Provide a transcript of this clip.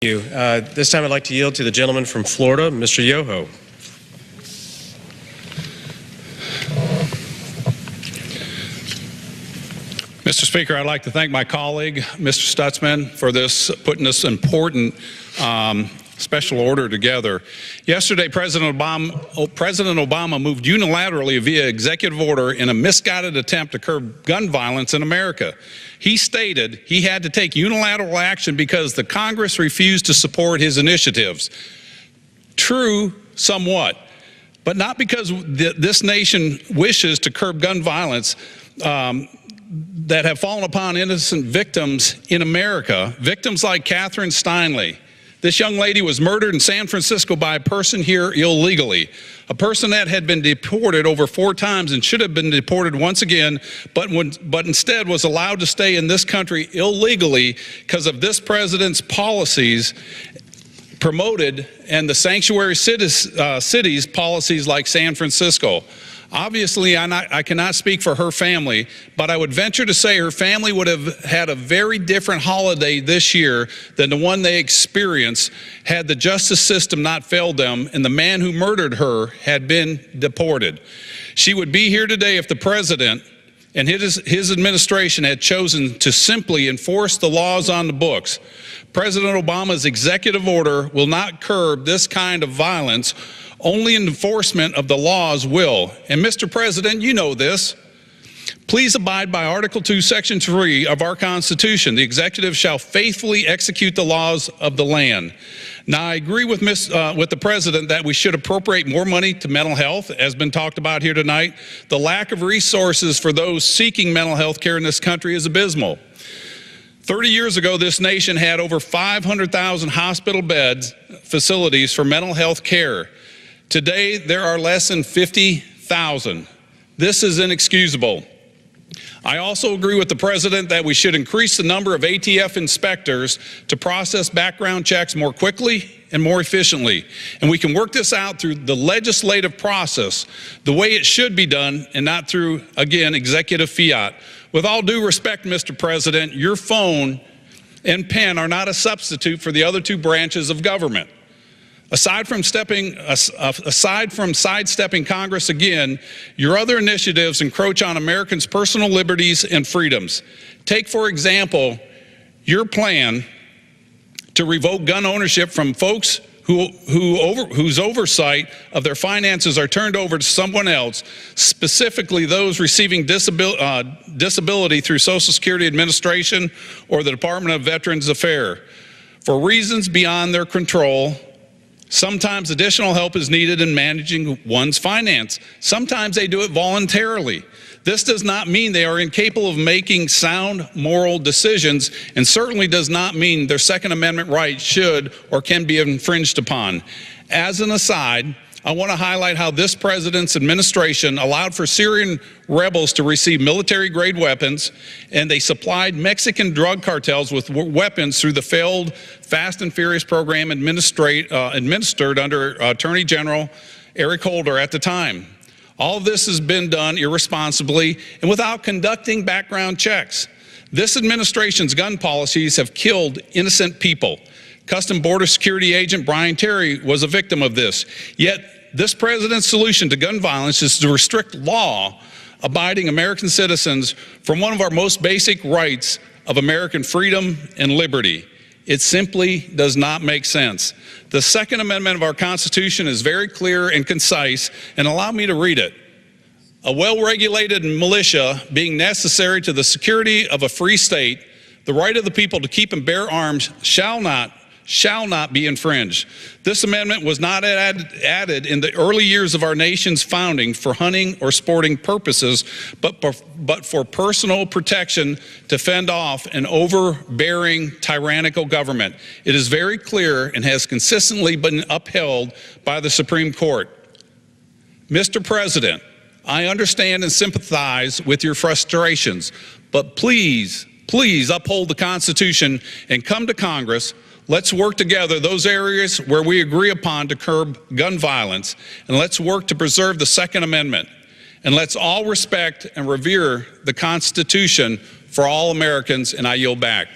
This time I'd like to yield to the gentleman from Florida, Mr. Yoho. Mr. Speaker, I'd like to thank my colleague, Mr. Stutzman, for putting this important special order together. Yesterday, President Obama moved unilaterally via executive order in a misguided attempt to curb gun violence in America. He stated he had to take unilateral action because the Congress refused to support his initiatives. True, somewhat, but not because this nation wishes to curb gun violence that have fallen upon innocent victims in America, victims like Catherine Steinle. This young lady was murdered in San Francisco by a person here illegally, a person that had been deported over 4 times and should have been deported once again, but instead was allowed to stay in this country illegally because of this president's policies promoted and the sanctuary cities policies like San Francisco. Obviously, I cannot speak for her family, but I would venture to say her family would have had a very different holiday this year than the one they experienced had the justice system not failed them and the man who murdered her had been deported. She would be here today if the president and his administration had chosen to simply enforce the laws on the books. President Obama's executive order will not curb this kind of violence. Only enforcement of the laws will. And Mr. President, you know this. Please abide by Article 2, Section 3 of our Constitution. The executive shall faithfully execute the laws of the land. Now, I agree with the President that we should appropriate more money to mental health, as been talked about here tonight. The lack of resources for those seeking mental health care in this country is abysmal. 30 years ago, this nation had over 500,000 hospital beds, facilities for mental health care. Today, there are less than 50,000. This is inexcusable. I also agree with the President that we should increase the number of ATF inspectors to process background checks more quickly and more efficiently. And we can work this out through the legislative process, the way it should be done, and not through, again, executive fiat. With all due respect, Mr. President, your phone and pen are not a substitute for the other 2 branches of government. Aside from sidestepping Congress again, your other initiatives encroach on Americans' personal liberties and freedoms. Take, for example, your plan to revoke gun ownership from folks whose oversight of their finances are turned over to someone else, specifically those receiving disability through Social Security Administration or the Department of Veterans Affairs. For reasons beyond their control, sometimes additional help is needed in managing one's finance. Sometimes they do it voluntarily. This does not mean they are incapable of making sound moral decisions, and certainly does not mean their Second Amendment rights should or can be infringed upon. As an aside, I want to highlight how this president's administration allowed for Syrian rebels to receive military-grade weapons, and they supplied Mexican drug cartels with weapons through the failed Fast and Furious program administered under Attorney General Eric Holder at the time. All of this has been done irresponsibly and without conducting background checks. This administration's gun policies have killed innocent people. Customs Border Security Agent Brian Terry was a victim of this. Yet, this president's solution to gun violence is to restrict law-abiding American citizens from one of our most basic rights of American freedom and liberty. It simply does not make sense. The Second Amendment of our Constitution is very clear and concise, and allow me to read it. A well-regulated militia being necessary to the security of a free state, the right of the people to keep and bear arms shall not be infringed. This amendment was not added in the early years of our nation's founding for hunting or sporting purposes, but for personal protection to fend off an overbearing, tyrannical government. It is very clear and has consistently been upheld by the Supreme Court. Mr. President, I understand and sympathize with your frustrations, but please uphold the Constitution and come to Congress. Let's work together those areas where we agree upon to curb gun violence, and let's work to preserve the Second Amendment. And let's all respect and revere the Constitution for all Americans, and I yield back.